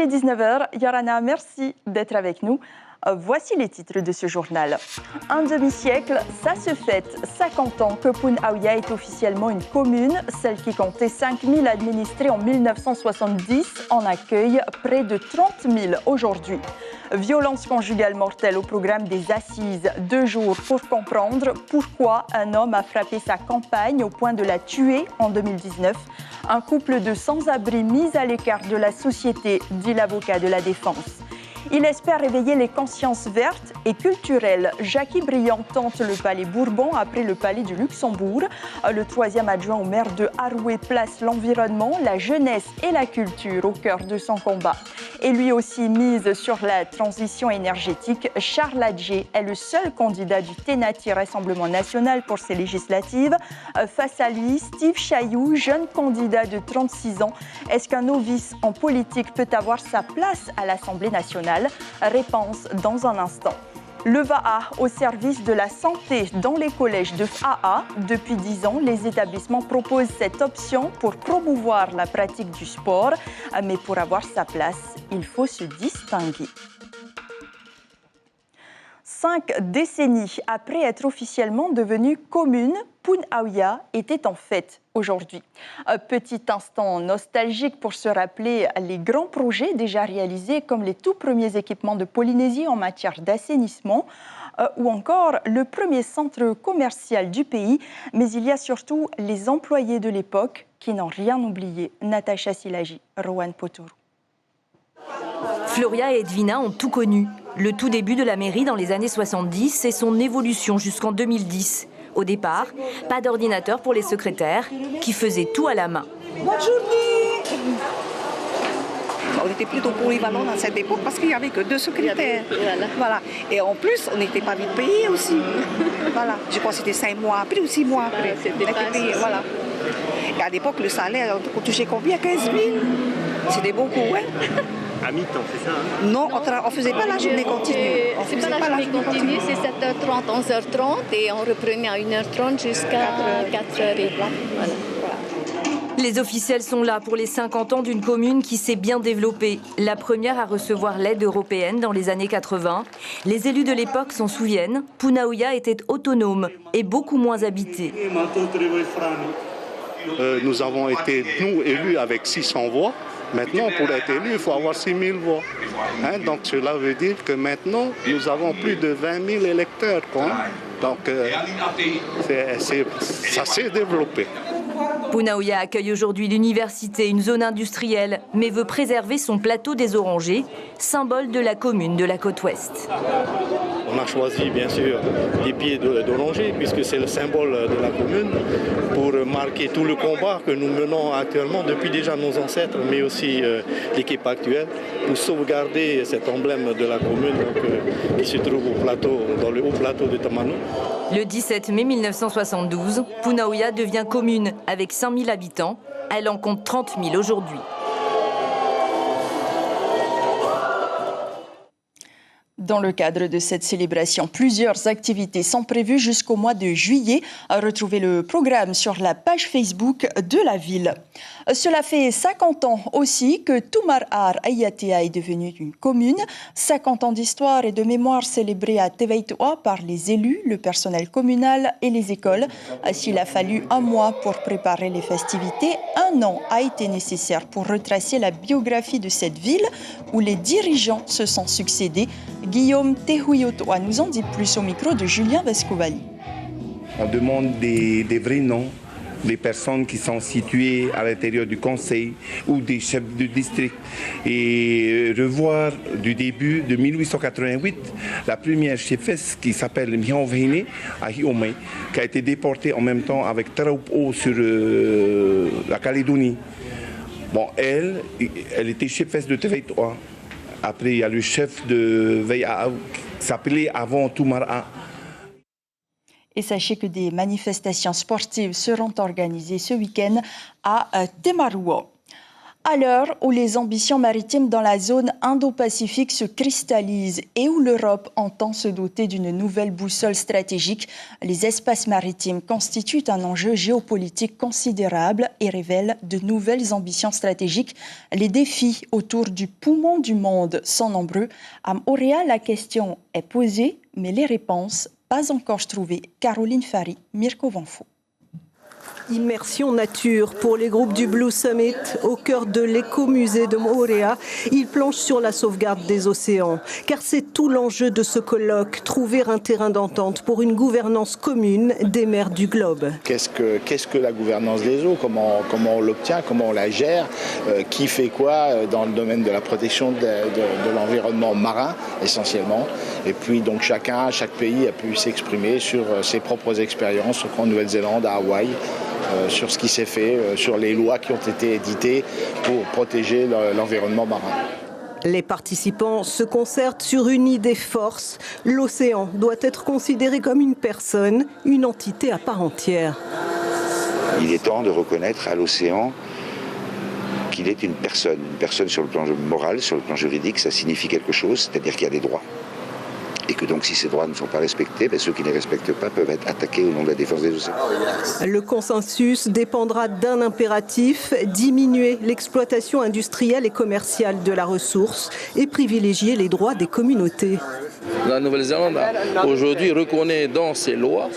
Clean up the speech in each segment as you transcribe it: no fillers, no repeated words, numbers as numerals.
19h. Yorana, merci d'être avec nous. Voici les titres de ce journal. Un demi-siècle, ça se fête. 50 ans que Poun Aouia est officiellement une commune. Celle qui comptait 5000 administrés en 1970 en accueille près de 30 000 aujourd'hui. Violence conjugale mortelle au programme des assises. 2 jours pour comprendre pourquoi un homme a frappé sa compagne au point de la tuer en 2019. Un couple de sans-abri mis à l'écart de la société, dit l'avocat de la défense. Il espère réveiller les consciences vertes et culturelles. Jackie Briand tente le palais Bourbon après le palais du Luxembourg. Le 3e adjoint au maire de Haroué place l'environnement, la jeunesse et la culture au cœur de son combat. Et lui aussi mise sur la transition énergétique, Charles Adjé est le seul candidat du Tenati Rassemblement National pour ces législatives. Face à lui, Steve Chailloux, jeune candidat de 36 ans. Est-ce qu'un novice en politique peut avoir sa place à l'Assemblée nationale ? Réponse dans un instant. Le VAA au service de la santé dans les collèges de FAA. Depuis 10 ans, les établissements proposent cette option pour promouvoir la pratique du sport. Mais pour avoir sa place, il faut se distinguer. 5 décennies après être officiellement devenue commune, Poun Aouia était en fête aujourd'hui. Un petit instant nostalgique pour se rappeler les grands projets déjà réalisés comme les tout premiers équipements de Polynésie en matière d'assainissement ou encore le premier centre commercial du pays. Mais il y a surtout les employés de l'époque qui n'ont rien oublié. Natacha Silagi, Rowan Potour. Floria et Edwina ont tout connu. Le tout début de la mairie dans les années 70 et son évolution jusqu'en 2010. Au départ, pas d'ordinateur pour les secrétaires qui faisaient tout à la main. Bonne journée. On était plutôt polyvalents à cette époque parce qu'il n'y avait que 2 secrétaires. Voilà. Et en plus, on n'était pas vite payés aussi. Voilà. Je crois que c'était 5 mois après ou 6 mois après. On était payés. Voilà. Et à l'époque, le salaire, on touchait combien? 15 000. C'était beaucoup, hein. À mi-temps, c'est ça hein? Non, on ne faisait pas la journée continue. C'est pas la journée continue, c'est 7h30, 11h30 et on reprenait à 1h30 jusqu'à 4h. Voilà. Les officiels sont là pour les 50 ans d'une commune qui s'est bien développée. La première à recevoir l'aide européenne dans les années 80. Les élus de l'époque s'en souviennent, Poun Aouia était autonome et beaucoup moins habité. Nous avons été, nous, élus avec 600 voix. Maintenant, pour être élu, il faut avoir 6 000 voix. Donc cela veut dire que maintenant, nous avons plus de 20 000 électeurs. Donc ça s'est développé. Poun Aouia accueille aujourd'hui l'université, une zone industrielle, mais veut préserver son plateau des Orangers, symbole de la commune de la côte ouest. On a choisi bien sûr les pieds d'Oranger puisque c'est le symbole de la commune pour marquer tout le combat que nous menons actuellement depuis déjà nos ancêtres mais aussi l'équipe actuelle pour sauvegarder cet emblème de la commune qui se trouve dans le haut plateau de Tamanu. Le 17 mai 1972, Poun Aouia devient commune avec 5000 habitants. Elle en compte 30 000 aujourd'hui. Dans le cadre de cette célébration, plusieurs activités sont prévues jusqu'au mois de juillet. Retrouvez le programme sur la page Facebook de la ville. Cela fait 50 ans aussi que Tumar'ar Ayatea est devenue une commune. 50 ans d'histoire et de mémoire célébrés à Teveitoa par les élus, le personnel communal et les écoles. S'il a fallu 1 mois pour préparer les festivités, 1 an a été nécessaire pour retracer la biographie de cette ville où les dirigeants se sont succédés. Guillaume Tehuyotoa nous en dit plus au micro de Julien Vescovali. On demande des vrais noms des personnes qui sont situées à l'intérieur du conseil ou des chefs de district et revoir du début de 1888 la première chefesse qui s'appelle Mianvene à Hiomé, qui a été déportée en même temps avec Taraupo sur la Calédonie. Bon, elle était chefesse de Teveitoa. Après, il y a le chef de Veiaau qui s'appelait avant Tumar'a. Et sachez que des manifestations sportives seront organisées ce week-end à Temarua. À l'heure où les ambitions maritimes dans la zone Indo-Pacifique se cristallisent et où l'Europe entend se doter d'une nouvelle boussole stratégique, les espaces maritimes constituent un enjeu géopolitique considérable et révèlent de nouvelles ambitions stratégiques. Les défis autour du poumon du monde sont nombreux. À Moorea, la question est posée, mais les réponses pas encore trouvées. Caroline Fari, Mirko Vanfo. Immersion nature pour les groupes du Blue Summit au cœur de l'écomusée de Moorea. Ils planchent sur la sauvegarde des océans. Car c'est tout l'enjeu de ce colloque, trouver un terrain d'entente pour une gouvernance commune des mers du globe. Qu'est-ce que la gouvernance des eaux ? Comment on l'obtient ? Comment on la gère ? Qui fait quoi dans le domaine de la protection de l'environnement marin essentiellement ? Et puis donc chaque pays a pu s'exprimer sur ses propres expériences en Nouvelle-Zélande, à Hawaï. Sur ce qui s'est fait, sur les lois qui ont été éditées pour protéger l'environnement marin. Les participants se concertent sur une idée force. L'océan doit être considéré comme une personne, une entité à part entière. Il est temps de reconnaître à l'océan qu'il est une personne sur le plan moral, sur le plan juridique, ça signifie quelque chose, c'est-à-dire qu'il y a des droits. Et que donc si ces droits ne sont pas respectés, ceux qui ne les respectent pas peuvent être attaqués au nom de la défense des océans. Le consensus dépendra d'un impératif, diminuer l'exploitation industrielle et commerciale de la ressource et privilégier les droits des communautés. La Nouvelle-Zélande aujourd'hui reconnaît dans ses lois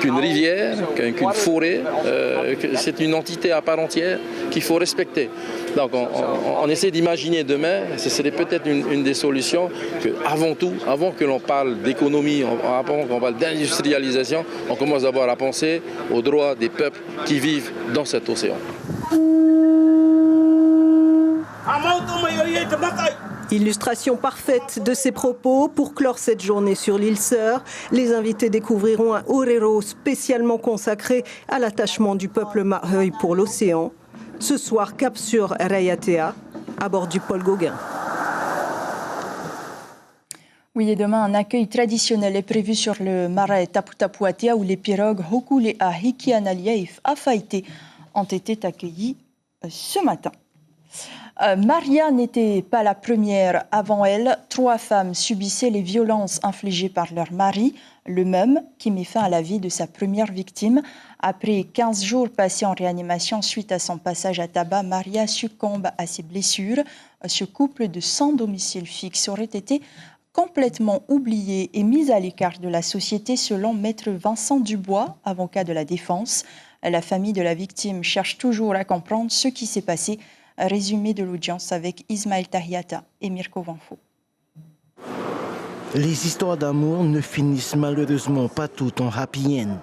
qu'une rivière, qu'une forêt, c'est une entité à part entière qu'il faut respecter. Donc on essaie d'imaginer demain, ce serait peut-être une des solutions, avant que l'on parle d'économie, avant qu'on parle d'industrialisation, on commence d'abord à penser aux droits des peuples qui vivent dans cet océan. Illustration parfaite de ces propos. Pour clore cette journée sur l'île Sœur, les invités découvriront un orero spécialement consacré à l'attachement du peuple Maheu pour l'océan. Ce soir, cap sur Raiatea, à bord du Paul Gauguin. Oui, et demain, un accueil traditionnel est prévu sur le marais Taputapuatea où les pirogues Hokule à Hikianalia et Afaite ont été accueillis ce matin. Maria n'était pas la première. Avant elle, 3 femmes subissaient les violences infligées par leur mari, le même qui met fin à la vie de sa première victime. Après 15 jours passés en réanimation suite à son passage à tabac, Maria succombe à ses blessures. Ce couple de sans domicile fixe aurait été complètement oublié et mis à l'écart de la société selon maître Vincent Dubois, avocat de la défense. La famille de la victime cherche toujours à comprendre ce qui s'est passé. Résumé de l'audience avec Ismaël Tahiata et Mirko Vanfo. Les histoires d'amour ne finissent malheureusement pas toutes en happy end.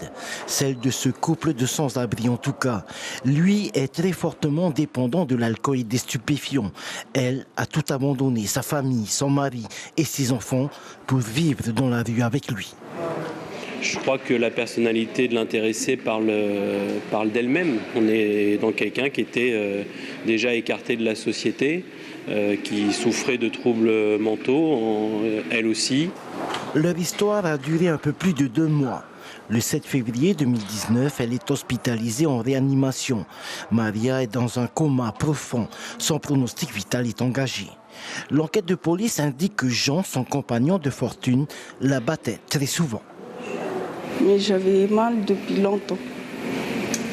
Celle de ce couple de sans-abri en tout cas. Lui est très fortement dépendant de l'alcool et des stupéfiants. Elle a tout abandonné, sa famille, son mari et ses enfants pour vivre dans la rue avec lui. Je crois que la personnalité de l'intéressé parle d'elle-même. On est dans quelqu'un qui était déjà écarté de la société, qui souffrait de troubles mentaux, elle aussi. Leur histoire a duré un peu plus de 2 mois. Le 7 février 2019, elle est hospitalisée en réanimation. Maria est dans un coma profond. Son pronostic vital est engagé. L'enquête de police indique que Jean, son compagnon de fortune, la battait très souvent. Mais j'avais mal depuis longtemps.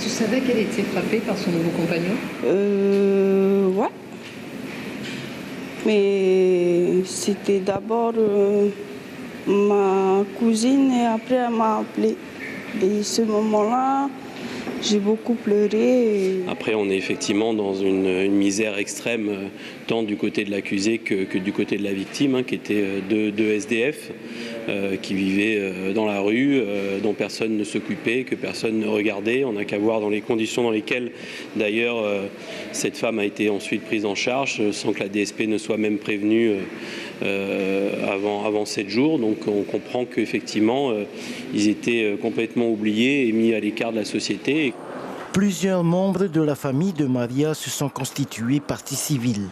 Tu savais qu'elle était frappée par son nouveau compagnon ? Ouais. Mais c'était d'abord ma cousine et après elle m'a appelé. Et ce moment-là, j'ai beaucoup pleuré. Après, on est effectivement dans une misère extrême, tant du côté de l'accusé que du côté de la victime, qui étaient deux SDF. Qui vivaient dans la rue, dont personne ne s'occupait, que personne ne regardait. On n'a qu'à voir dans les conditions dans lesquelles, d'ailleurs, cette femme a été ensuite prise en charge, sans que la DSP ne soit même prévenue avant 7 jours. Donc on comprend qu'effectivement, ils étaient complètement oubliés et mis à l'écart de la société. Plusieurs membres de la famille de Maria se sont constitués partie civile.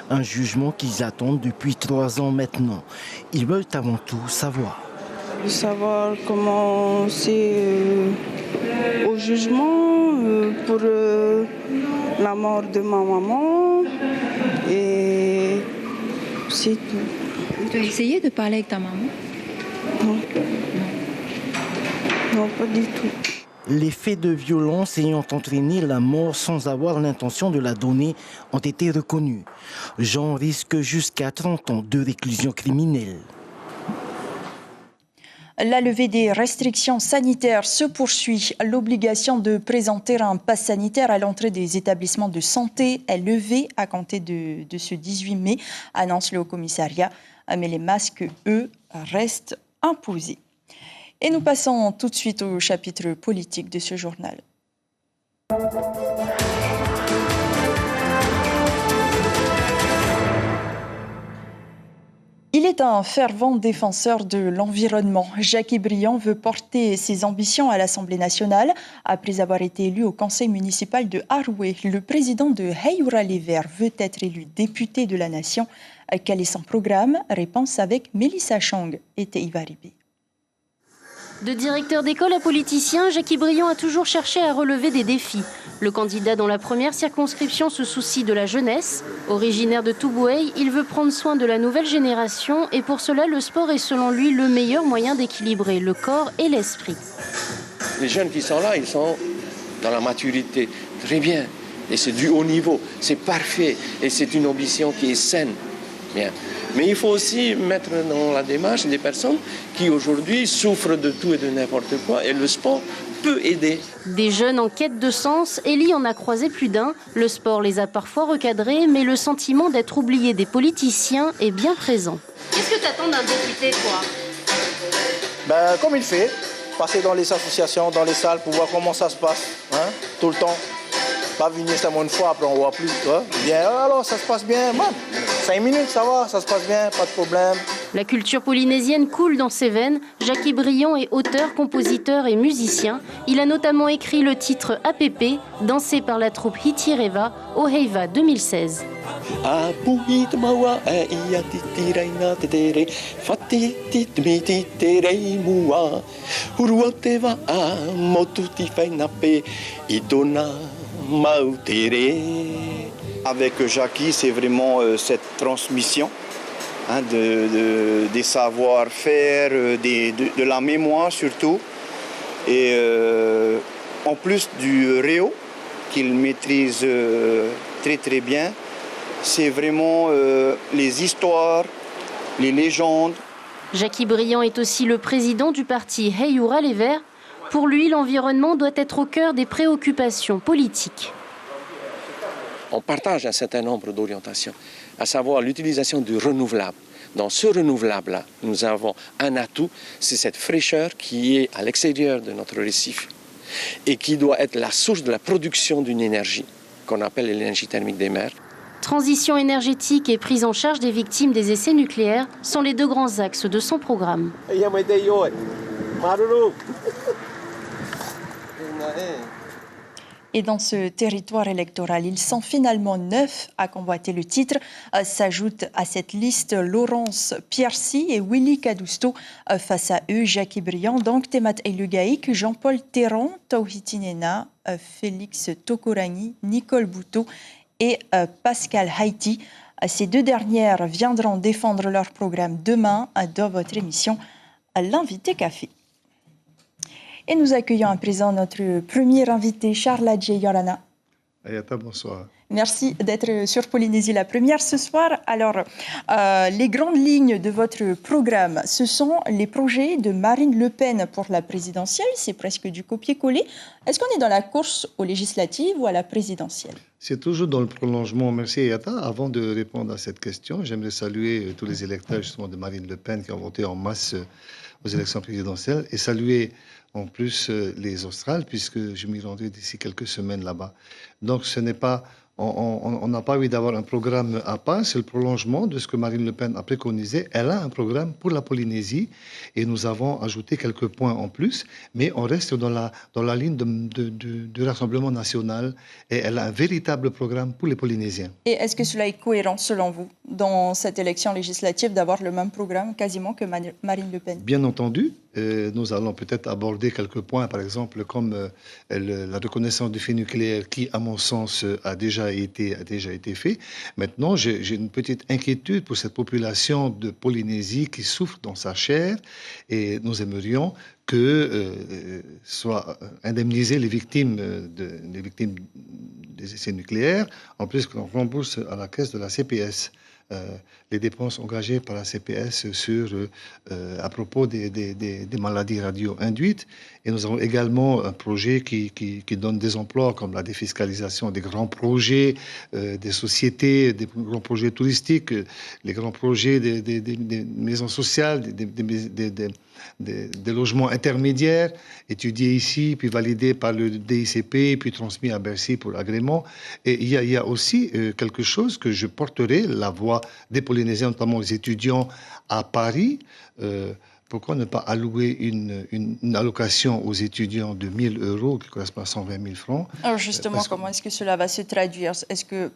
Un jugement qu'ils attendent depuis 3 ans maintenant. Ils veulent avant tout savoir. Savoir comment c'est au jugement pour la mort de ma maman, Et c'est tout. Tu as essayé de parler avec ta maman? Non. Non, pas du tout. Les faits de violence ayant entraîné la mort sans avoir l'intention de la donner ont été reconnus. Jean risque jusqu'à 30 ans de réclusion criminelle. La levée des restrictions sanitaires se poursuit. L'obligation de présenter un pass sanitaire à l'entrée des établissements de santé est levée à compter de ce 18 mai, annonce le Haut-Commissariat. Mais les masques, eux, restent imposés. Et nous passons tout de suite au chapitre politique de ce journal. Il est un fervent défenseur de l'environnement. Jackie Briand veut porter ses ambitions à l'Assemblée nationale. Après avoir été élu au conseil municipal de Haroué, le président de Heyoura les Verts veut être élu député de la nation. Quel est son programme? Réponse avec Mélissa Chang et Teiva Ribé. De directeur d'école à politicien, Jackie Briand a toujours cherché à relever des défis. Le candidat dont la première circonscription se soucie de la jeunesse. Originaire de Toubouey, il veut prendre soin de la nouvelle génération et pour cela, le sport est selon lui le meilleur moyen d'équilibrer le corps et l'esprit. Les jeunes qui sont là, ils sont dans la maturité. Très bien. Et c'est du haut niveau. C'est parfait. Et c'est une ambition qui est saine. Bien. Mais il faut aussi mettre dans la démarche des personnes qui aujourd'hui souffrent de tout et de n'importe quoi et le sport peut aider. Des jeunes en quête de sens, Elie en a croisé plus d'un. Le sport les a parfois recadrés, mais le sentiment d'être oublié des politiciens est bien présent. Qu'est-ce que tu attends d'un député, toi? Comme il fait, passer dans les associations, dans les salles pour voir comment ça se passe, tout le temps. Pas venir seulement une fois, après on ne voit plus. Bien, alors ça se passe bien, 5 minutes, ça va, ça se passe bien, pas de problème. La culture polynésienne coule dans ses veines. Jackie Briand est auteur, compositeur et musicien. Il a notamment écrit le titre APP, dansé par la troupe Hitireva au Heiva 2016. Avec Jackie, c'est vraiment cette transmission des savoir-faire, de la mémoire surtout. Et en plus du réo, qu'il maîtrise très très bien, c'est vraiment les histoires, les légendes. Jackie Briand est aussi le président du parti Heyoura les Verts. Pour lui, l'environnement doit être au cœur des préoccupations politiques. On partage un certain nombre d'orientations, à savoir l'utilisation du renouvelable. Dans ce renouvelable-là, nous avons un atout, c'est cette fraîcheur qui est à l'extérieur de notre récif et qui doit être la source de la production d'une énergie qu'on appelle l'énergie thermique des mers. Transition énergétique et prise en charge des victimes des essais nucléaires sont les deux grands axes de son programme. Et dans ce territoire électoral, ils sont finalement 9 à convoiter le titre. S'ajoutent à cette liste Laurence Piercy et Willy Cadousto. Face à eux, Jackie Briand, donc Temat Elugaïk, Jean-Paul Théron, Tauhiti Nena, Félix Tokorani, Nicole Bouteau et Pascal Haïti. Ces deux dernières viendront défendre leur programme demain dans votre émission L'Invité Café. Et nous accueillons à présent notre premier invité, Charles Adje-Yorana. Ayata, bonsoir. Merci d'être sur Polynésie la première ce soir. Alors, les grandes lignes de votre programme, ce sont les projets de Marine Le Pen pour la présidentielle. C'est presque du copier-coller. Est-ce qu'on est dans la course aux législatives ou à la présidentielle? C'est toujours dans le prolongement. Merci Ayata. Avant de répondre à cette question, j'aimerais saluer tous les électeurs justement de Marine Le Pen qui ont voté en masse aux élections présidentielles et saluer en plus les Australes, puisque je m'y rendrai d'ici quelques semaines là-bas. Donc ce n'est pas, on n'a pas envie d'avoir un programme à part, c'est le prolongement de ce que Marine Le Pen a préconisé. Elle a un programme pour la Polynésie et nous avons ajouté quelques points en plus, mais on reste dans la ligne du Rassemblement national et elle a un véritable programme pour les Polynésiens. Et est-ce que cela est cohérent selon vous, dans cette élection législative, d'avoir le même programme quasiment que Marine Le Pen? Bien entendu. nous allons peut-être aborder quelques points, par exemple, comme la reconnaissance du fait nucléaire qui, à mon sens, a déjà été fait. Maintenant, j'ai une petite inquiétude pour cette population de Polynésie qui souffre dans sa chair et nous aimerions que soient indemnisées les victimes des essais nucléaires, en plus qu'on rembourse à la caisse de la CPS les dépenses engagées par la CPS à propos des maladies radio-induites. Et nous avons également un projet qui donne des emplois, comme la défiscalisation des grands projets des sociétés, des grands projets touristiques, les grands projets des maisons sociales, des logements intermédiaires, étudiés ici, puis validés par le DICP, puis transmis à Bercy pour l'agrément. Et il y a aussi quelque chose que je porterai, la voix des Polynésiens, notamment les étudiants à Paris. Pourquoi ne pas allouer une allocation aux étudiants de 1 000 € qui correspond à 120 000 francs? Alors justement, comment est-ce que cela va se traduire?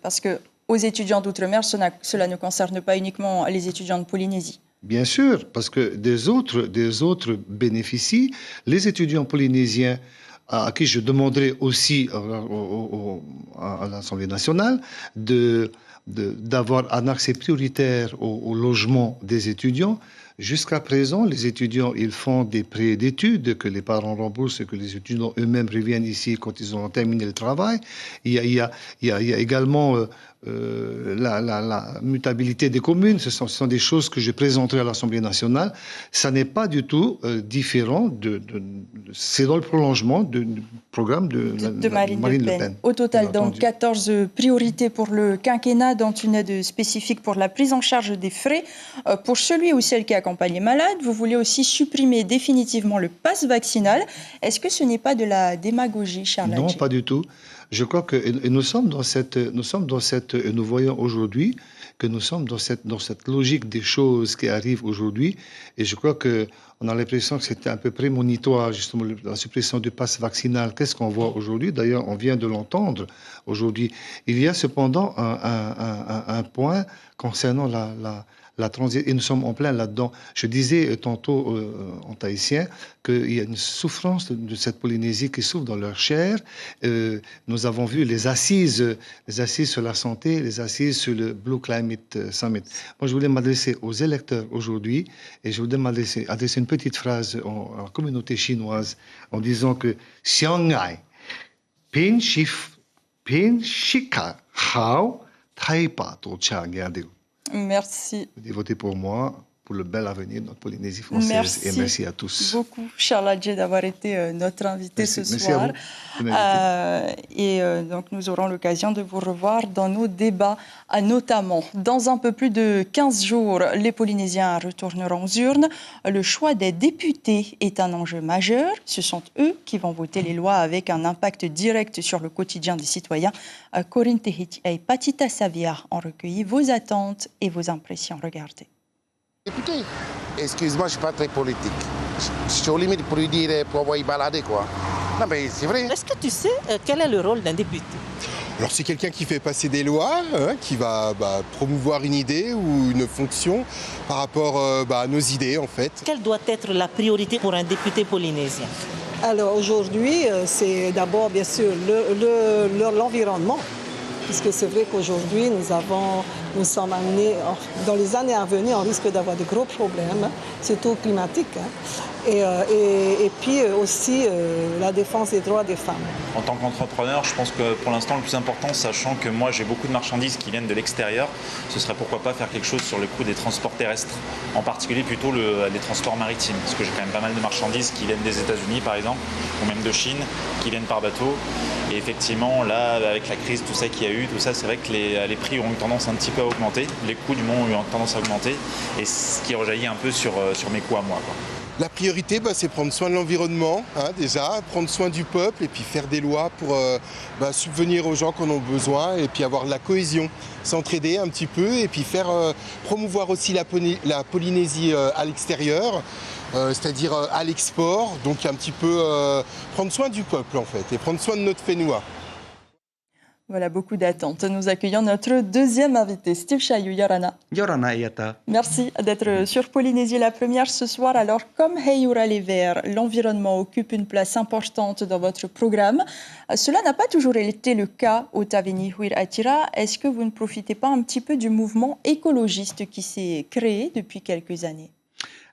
Parce que aux étudiants d'outre-mer, cela ne concerne pas uniquement les étudiants de Polynésie. Bien sûr, parce que des autres bénéficient. Les étudiants polynésiens à qui je demanderai aussi à l'Assemblée nationale d'avoir un accès prioritaire au logement des étudiants. Jusqu'à présent, les étudiants, ils font des prêts d'études que les parents remboursent et que les étudiants eux-mêmes reviennent ici quand ils ont terminé le travail. Il y a également la mutabilité des communes. Ce sont des choses que je présenterai à l'Assemblée nationale. Ça n'est pas du tout différent c'est dans le prolongement du programme de Marine Le Pen. Au total, donc 14 priorités pour le quinquennat, dont une aide spécifique pour la prise en charge des frais. Pour celui ou celle qui accompagne les malades, vous voulez aussi supprimer définitivement le pass vaccinal. Est-ce que ce n'est pas de la démagogie, Charles? Non, pas du tout. Je crois que nous voyons aujourd'hui que nous sommes dans cette logique des choses qui arrivent aujourd'hui. Et je crois qu'on a l'impression que c'était un peu prémonitoire, justement, la suppression du pass vaccinal. Qu'est-ce qu'on voit aujourd'hui? D'ailleurs, on vient de l'entendre aujourd'hui. Il y a cependant un point concernant la transition, et nous sommes en plein là-dedans. Je disais tantôt en tahitien qu'il y a une souffrance de cette Polynésie qui souffre dans leur chair. Nous avons vu les assises sur la santé, les assises sur le Blue Climate Summit. Moi, je voulais m'adresser aux électeurs aujourd'hui et je voulais adresser une petite phrase à la communauté chinoise en disant que Xiangai, Pin Shika Hao, Taipa Tocha Gardeu. Merci. Votez pour moi, pour le bel avenir de notre Polynésie française. Merci. Et merci à tous. Merci beaucoup, Charles Adjé, d'avoir été notre invité ce soir. Donc, nous aurons l'occasion de vous revoir dans nos débats, notamment. Dans un peu plus de 15 jours, les Polynésiens retourneront aux urnes. Le choix des députés est un enjeu majeur. Ce sont eux qui vont voter les lois avec un impact direct sur le quotidien des citoyens. Corinne Tehiti et Patita Savia ont recueilli vos attentes et vos impressions. Regardez. Député, excuse-moi, je ne suis pas très politique. Je suis au limite pour lui dire, pour avoir y balader, quoi. Non, mais c'est vrai. Est-ce que tu sais quel est le rôle d'un député? Alors, c'est quelqu'un qui fait passer des lois, qui va promouvoir une idée ou une fonction par rapport à nos idées, en fait. Quelle doit être la priorité pour un député polynésien? Alors, aujourd'hui, c'est d'abord, bien sûr, l'environnement. Puisque c'est vrai qu'aujourd'hui, nous sommes amenés, dans les années à venir, on risque d'avoir de gros problèmes, surtout climatiques. Et puis aussi la défense des droits des femmes. En tant qu'entrepreneur, je pense que pour l'instant, le plus important, sachant que moi, j'ai beaucoup de marchandises qui viennent de l'extérieur, ce serait pourquoi pas faire quelque chose sur le coût des transports terrestres, en particulier plutôt les transports maritimes, parce que j'ai quand même pas mal de marchandises qui viennent des États-Unis, par exemple, ou même de Chine, qui viennent par bateau. Et effectivement, là, avec la crise, tout ça qu'il y a eu, tout ça, c'est vrai que les prix ont eu tendance un petit peu à augmenter, les coûts du monde ont eu tendance à augmenter, et ce qui rejaillit un peu sur mes coûts à moi, quoi. La priorité, c'est prendre soin de l'environnement, déjà, prendre soin du peuple et puis faire des lois pour subvenir aux gens qui en ont besoin et puis avoir de la cohésion, s'entraider un petit peu et puis promouvoir aussi la Polynésie à l'extérieur, c'est-à-dire à l'export, donc un petit peu prendre soin du peuple en fait et prendre soin de notre Fénois. Voilà, beaucoup d'attentes. Nous accueillons notre deuxième invité, Steve Chayou. Yorana. Yorana Yata. Merci d'être sur Polynésie la première ce soir. Alors, comme Heyura les Verts, l'environnement occupe une place importante dans votre programme. Cela n'a pas toujours été le cas au Tavini Huir Atira. Est-ce que vous ne profitez pas un petit peu du mouvement écologiste qui s'est créé depuis quelques années ?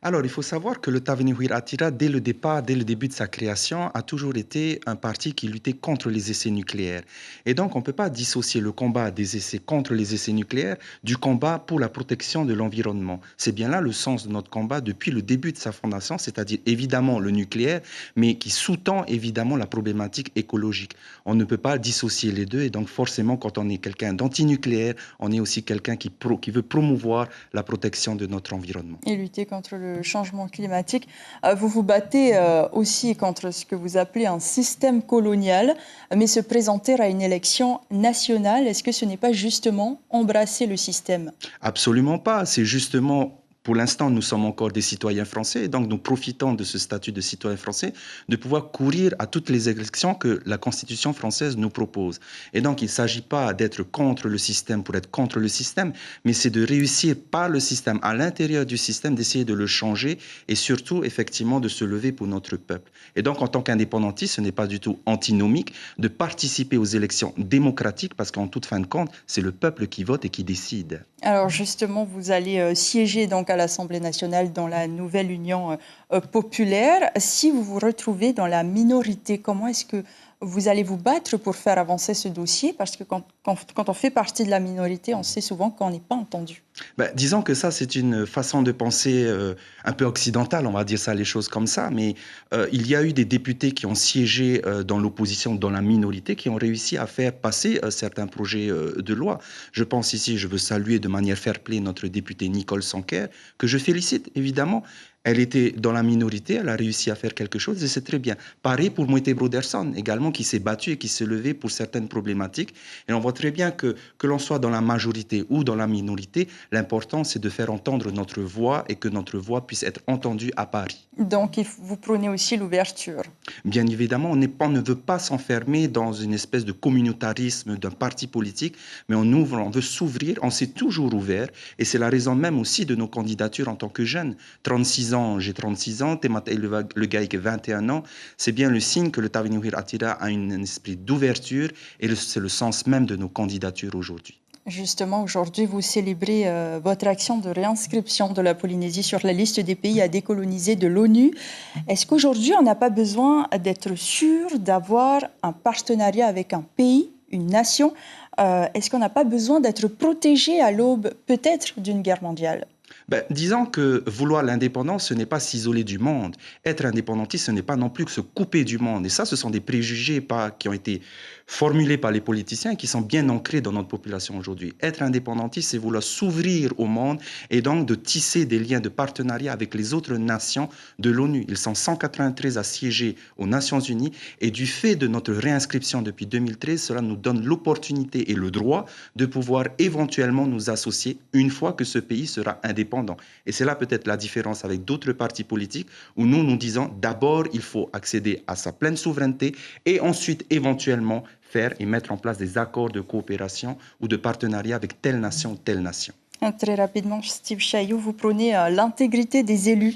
Alors, il faut savoir que le Tavini Huir Atira, dès le début de sa création, a toujours été un parti qui luttait contre les essais nucléaires. Et donc, on ne peut pas dissocier le combat des essais contre les essais nucléaires du combat pour la protection de l'environnement. C'est bien là le sens de notre combat depuis le début de sa fondation, c'est-à-dire évidemment le nucléaire, mais qui sous-tend évidemment la problématique écologique. On ne peut pas dissocier les deux et donc forcément, quand on est quelqu'un d'antinucléaire, on est aussi quelqu'un qui veut promouvoir la protection de notre environnement. Et lutter contre le changement climatique. Vous vous battez aussi contre ce que vous appelez un système colonial, mais se présenter à une élection nationale, est-ce que ce n'est pas justement embrasser le système ? Absolument pas, c'est justement... Pour l'instant, nous sommes encore des citoyens français et donc nous profitons de ce statut de citoyen français de pouvoir courir à toutes les élections que la Constitution française nous propose. Et donc, il ne s'agit pas d'être contre le système pour être contre le système, mais c'est de réussir par le système, à l'intérieur du système, d'essayer de le changer et surtout, effectivement, de se lever pour notre peuple. Et donc, en tant qu'indépendantiste, ce n'est pas du tout antinomique de participer aux élections démocratiques parce qu'en toute fin de compte, c'est le peuple qui vote et qui décide. Alors justement, vous allez siéger donc à l'Assemblée nationale dans la nouvelle Union populaire. Si vous vous retrouvez dans la minorité, comment est-ce que vous allez vous battre pour faire avancer ce dossier ? Parce que quand on fait partie de la minorité, on sait souvent qu'on n'est pas entendu. Disons que ça, c'est une façon de penser un peu occidentale, on va dire ça, les choses comme ça. Mais il y a eu des députés qui ont siégé dans l'opposition, dans la minorité, qui ont réussi à faire passer certains projets de loi. Je pense ici, je veux saluer de manière fair-play notre députée Nicole Sanquer, que je félicite évidemment. Elle était dans la minorité, elle a réussi à faire quelque chose et c'est très bien. Pareil pour Moïté Broderson également, qui s'est battu et qui s'est levé pour certaines problématiques. Et on voit très bien que l'on soit dans la majorité ou dans la minorité, l'important c'est de faire entendre notre voix et que notre voix puisse être entendue à Paris. Donc vous prônez aussi l'ouverture. Bien évidemment, on ne veut pas s'enfermer dans une espèce de communautarisme d'un parti politique, mais on ouvre, on veut s'ouvrir, on s'est toujours ouvert et c'est la raison même aussi de nos candidatures en tant que jeunes. 36 ans, j'ai 36 ans, Temata le gars qui a 21 ans, c'est bien le signe que le Tavini Huir Atira a un esprit d'ouverture et c'est le sens même de nos candidatures aujourd'hui. Justement, aujourd'hui, vous célébrez votre action de réinscription de la Polynésie sur la liste des pays à décoloniser de l'ONU. Est-ce qu'aujourd'hui, on n'a pas besoin d'être sûr d'avoir un partenariat avec un pays, une nation ? Est-ce qu'on n'a pas besoin d'être protégé à l'aube peut-être d'une guerre mondiale ? Disons que vouloir l'indépendance, ce n'est pas s'isoler du monde. Être indépendantiste, ce n'est pas non plus que se couper du monde. Et ça, ce sont des préjugés qui ont été formulés par les politiciens et qui sont bien ancrés dans notre population aujourd'hui. Être indépendantiste, c'est vouloir s'ouvrir au monde et donc de tisser des liens de partenariat avec les autres nations de l'ONU. Ils sont 193 à siéger aux Nations Unies et du fait de notre réinscription depuis 2013, cela nous donne l'opportunité et le droit de pouvoir éventuellement nous associer une fois que ce pays sera indépendant. Et c'est là peut-être la différence avec d'autres partis politiques où nous disons d'abord il faut accéder à sa pleine souveraineté et ensuite éventuellement faire et mettre en place des accords de coopération ou de partenariat avec telle nation, telle nation. Très rapidement, Steve Chayou, vous prônez l'intégrité des élus.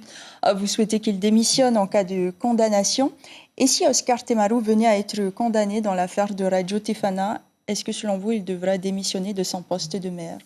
Vous souhaitez qu'ils démissionnent en cas de condamnation. Et si Oscar Temaru venait à être condamné dans l'affaire de Radio Tefana, est-ce que selon vous, il devra démissionner de son poste de maire ?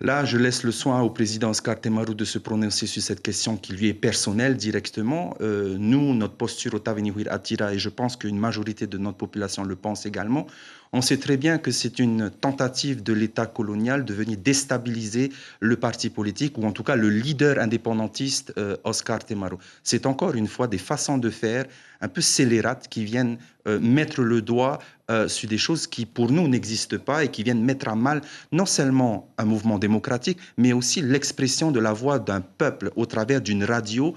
Là, je laisse le soin au président Oscar Temaru de se prononcer sur cette question qui lui est personnelle directement. Nous, notre posture au Tavini Huir Atira, et je pense qu'une majorité de notre population le pense également, on sait très bien que c'est une tentative de l'État colonial de venir déstabiliser le parti politique, ou en tout cas le leader indépendantiste Oscar Temaru. C'est encore une fois des façons de faire un peu scélérates qui viennent mettre le doigt sur des choses qui pour nous n'existent pas et qui viennent mettre à mal non seulement un mouvement démocratique, mais aussi l'expression de la voix d'un peuple au travers d'une radio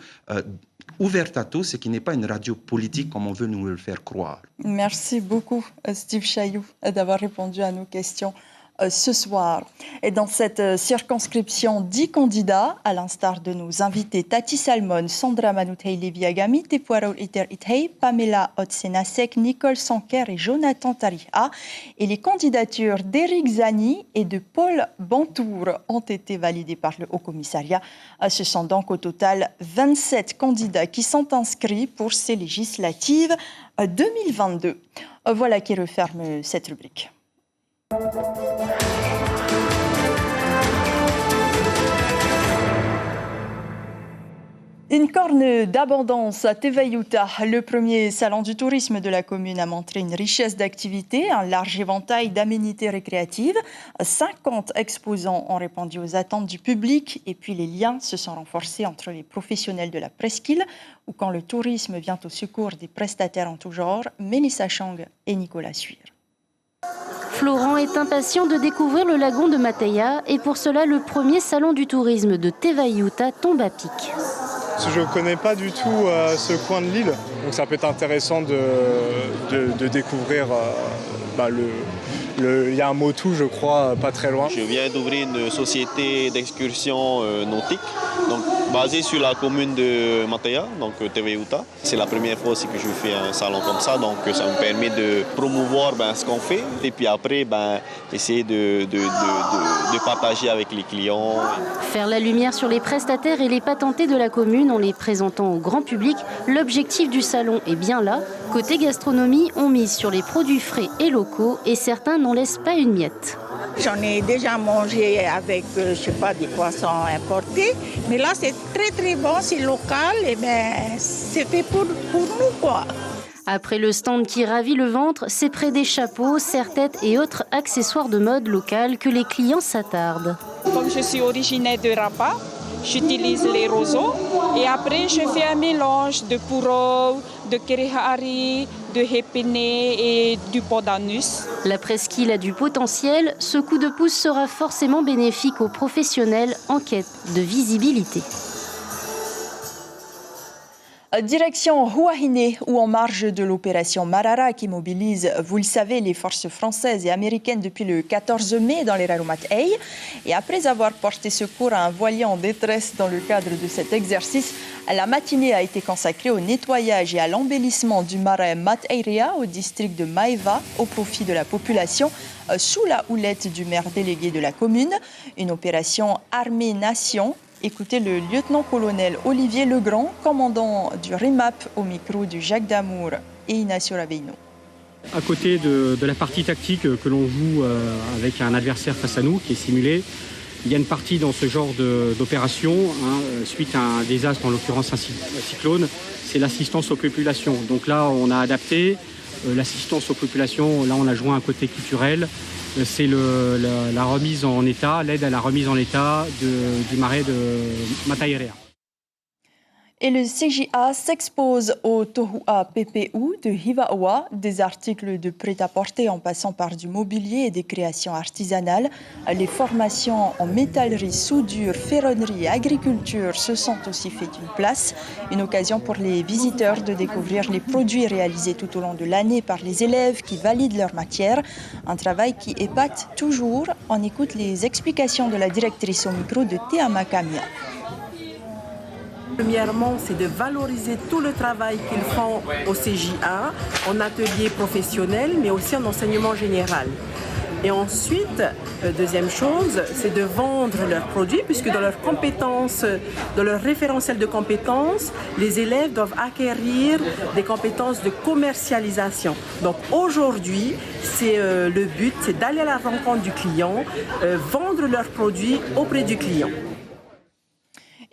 ouverte à tous et qui n'est pas une radio politique comme on veut nous le faire croire. Merci beaucoup Steve Chayou d'avoir répondu à nos questions ce soir. Et dans cette circonscription, 10 candidats, à l'instar de nos invités Tati Salmon, Sandra Manouthei-Leviagami, Tepuarol Iter-Ithei, Pamela Otsenasek, Nicole Sanker et Jonathan Tariha. Et les candidatures d'Éric Zani et de Paul Bantour ont été validées par le Haut-Commissariat. Ce sont donc au total 27 candidats qui sont inscrits pour ces législatives 2022. Voilà qui referme cette rubrique. Une corne d'abondance à Tevayuta. Le premier salon du tourisme de la commune a montré une richesse d'activités, un large éventail d'aménités récréatives. 50 exposants ont répondu aux attentes du public et puis les liens se sont renforcés entre les professionnels de la presqu'île ou quand le tourisme vient au secours des prestataires en tout genre, Mélissa Chang et Nicolas Suir. Florent est impatient de découvrir le lagon de Mateya et pour cela, le premier salon du tourisme de Tevayuta tombe à pic. Je ne connais pas du tout ce coin de l'île, donc ça peut être intéressant de découvrir il y a un motu, je crois, pas très loin. Je viens d'ouvrir une société d'excursion nautique, donc basée sur la commune de Mateya, donc Tevayuta. C'est la première fois aussi que je fais un salon comme ça, donc ça me permet de promouvoir ce qu'on fait et puis après essayer de partager avec les clients. Faire la lumière sur les prestataires et les patentés de la commune en les présentant au grand public, l'objectif du salon est bien là. Côté gastronomie, on mise sur les produits frais et locaux et certains n'en laissent pas une miette. J'en ai déjà mangé avec, des poissons importés. Mais là, c'est très, très bon, c'est local. Et c'est fait pour nous, quoi. Après le stand qui ravit le ventre, c'est près des chapeaux, serre-têtes et autres accessoires de mode locale que les clients s'attardent. Comme je suis originaire de Rabat, j'utilise les roseaux et après je fais un mélange de puro, de kerehari, de hépéné et du podanus. La presqu'île a du potentiel, ce coup de pouce sera forcément bénéfique aux professionnels en quête de visibilité. Direction Huahine, où en marge de l'opération Marara qui mobilise, vous le savez, les forces françaises et américaines depuis le 14 mai dans les Rarumat Ei. Et après avoir porté secours à un voilier en détresse dans le cadre de cet exercice, la matinée a été consacrée au nettoyage et à l'embellissement du marais Mateirea au district de Maeva au profit de la population sous la houlette du maire délégué de la commune. Une opération Armée-Nation. Écoutez le lieutenant-colonel Olivier Legrand, commandant du RIMAP, au micro de Jacques Damour et Ignacio Rabeino. À côté de la partie tactique que l'on joue avec un adversaire face à nous qui est simulé, il y a une partie dans ce genre d'opération, suite à un désastre, en l'occurrence un cyclone, c'est l'assistance aux populations. Donc là, on a adapté l'assistance aux populations, là on a joint un côté culturel. C'est la remise en état, l'aide à la remise en état du marais de Matairea. Et le CJA s'expose au Tohua PPU de Hivaoa, des articles de prêt-à-porter en passant par du mobilier et des créations artisanales. Les formations en métallerie, soudure, ferronnerie et agriculture se sont aussi fait une place. Une occasion pour les visiteurs de découvrir les produits réalisés tout au long de l'année par les élèves qui valident leur matière. Un travail qui épate toujours. On écoute les explications de la directrice au micro de Teama Kamia. Premièrement, c'est de valoriser tout le travail qu'ils font au CJA, en atelier professionnel, mais aussi en enseignement général. Et ensuite, deuxième chose, c'est de vendre leurs produits, puisque dans leurs compétences, dans leur référentiel de compétences, les élèves doivent acquérir des compétences de commercialisation. Donc aujourd'hui, le but, c'est d'aller à la rencontre du client, vendre leurs produits auprès du client.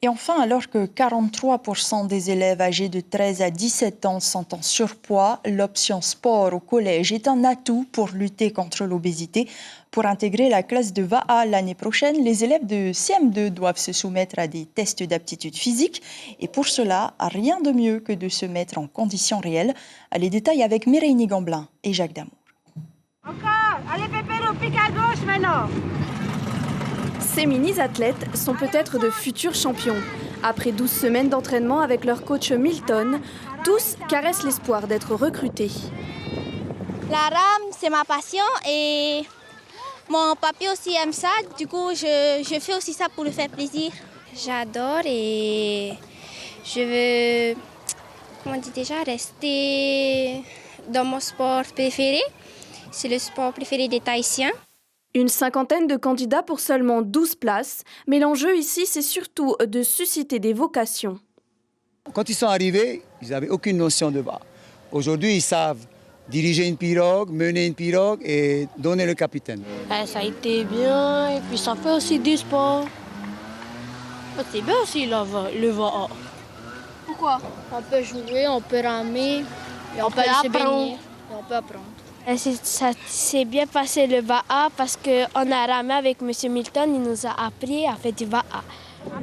Et enfin, alors que 43% des élèves âgés de 13 à 17 ans sont en surpoids, l'option sport au collège est un atout pour lutter contre l'obésité. Pour intégrer la classe de VAA l'année prochaine, les élèves de CM2 doivent se soumettre à des tests d'aptitude physique. Et pour cela, rien de mieux que de se mettre en conditions réelles. Les détails avec Mireille Gamblin et Jacques Damour. Encore, allez Pépéro, pique à gauche maintenant. Ces mini-athlètes sont peut-être de futurs champions. Après 12 semaines d'entraînement avec leur coach Milton, tous caressent l'espoir d'être recrutés. La rame, c'est ma passion et Mon papy aussi aime ça, du coup je fais aussi ça pour lui faire plaisir. J'adore et je veux, comment on dit déjà, rester dans mon sport préféré. C'est le sport préféré des Tahitiens. Une cinquantaine de candidats pour seulement 12 places, mais l'enjeu ici, c'est surtout de susciter des vocations. Quand ils sont arrivés, ils n'avaient aucune notion de bas. Aujourd'hui, ils savent diriger une pirogue, mener une pirogue et donner le capitaine. Ça a été bien et puis ça fait aussi du sport. C'est bien aussi le VAA. Pourquoi? On peut jouer, on peut ramer, et on peut se baigner, et on peut apprendre. Ça s'est bien passé le VAA parce qu'on a ramé avec M. Milton, il nous a appris à faire du VAA.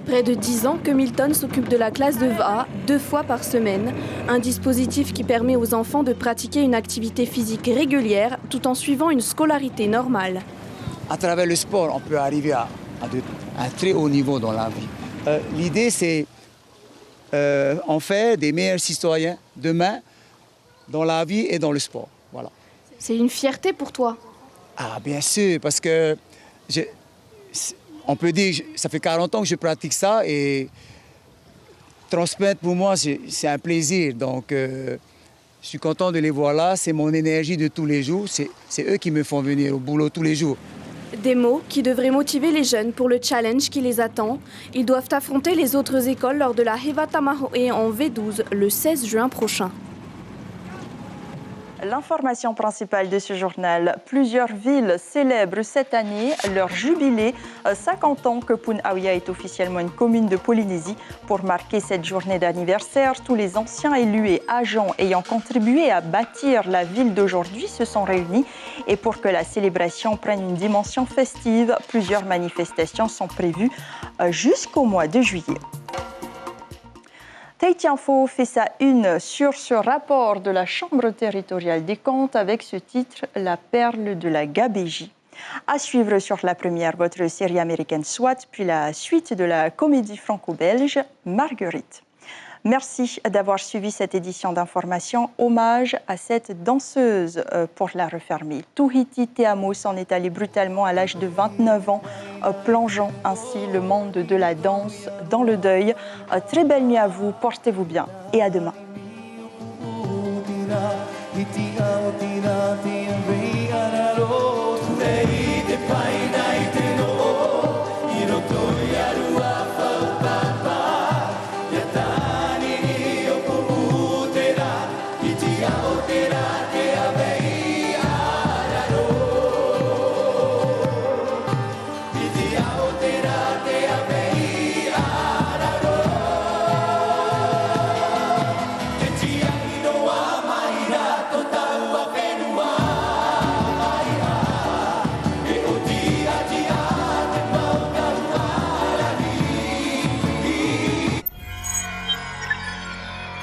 Près de 10 ans que Milton s'occupe de la classe de VAA 2 fois par semaine, un dispositif qui permet aux enfants de pratiquer une activité physique régulière tout en suivant une scolarité normale. À travers le sport, on peut arriver à un très haut niveau dans la vie. L'idée, c'est en faire des meilleurs citoyens demain dans la vie et dans le sport. Voilà. C'est une fierté pour toi? Ah, bien sûr, parce que on peut dire, ça fait 40 ans que je pratique ça et transmettre pour moi, c'est un plaisir. Donc, je suis content de les voir là. C'est mon énergie de tous les jours. C'est eux qui me font venir au boulot tous les jours. Des mots qui devraient motiver les jeunes pour le challenge qui les attend. Ils doivent affronter les autres écoles lors de la Hevatamahoe en V12 le 16 juin prochain. L'information principale de ce journal, plusieurs villes célèbrent cette année leur jubilé. 50 ans que Punaauia est officiellement une commune de Polynésie. Pour marquer cette journée d'anniversaire, tous les anciens élus et agents ayant contribué à bâtir la ville d'aujourd'hui se sont réunis. Et pour que la célébration prenne une dimension festive, plusieurs manifestations sont prévues jusqu'au mois de juillet. Tahiti Info fait sa une sur ce rapport de la Chambre territoriale des comptes avec ce titre « La perle de la Gabégie ». À suivre sur la première, votre série américaine SWAT, puis la suite de la comédie franco-belge Marguerite. Merci d'avoir suivi cette édition d'information. Hommage à cette danseuse pour la refermer. Tuhiti Te Amo s'en est allée brutalement à l'âge de 29 ans, plongeant ainsi le monde de la danse dans le deuil. Très belle nuit à vous, portez-vous bien et à demain.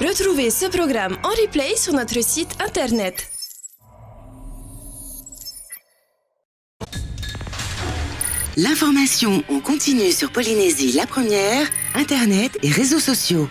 Retrouvez ce programme en replay sur notre site internet. L'information en continu sur Polynésie la première, internet et réseaux sociaux.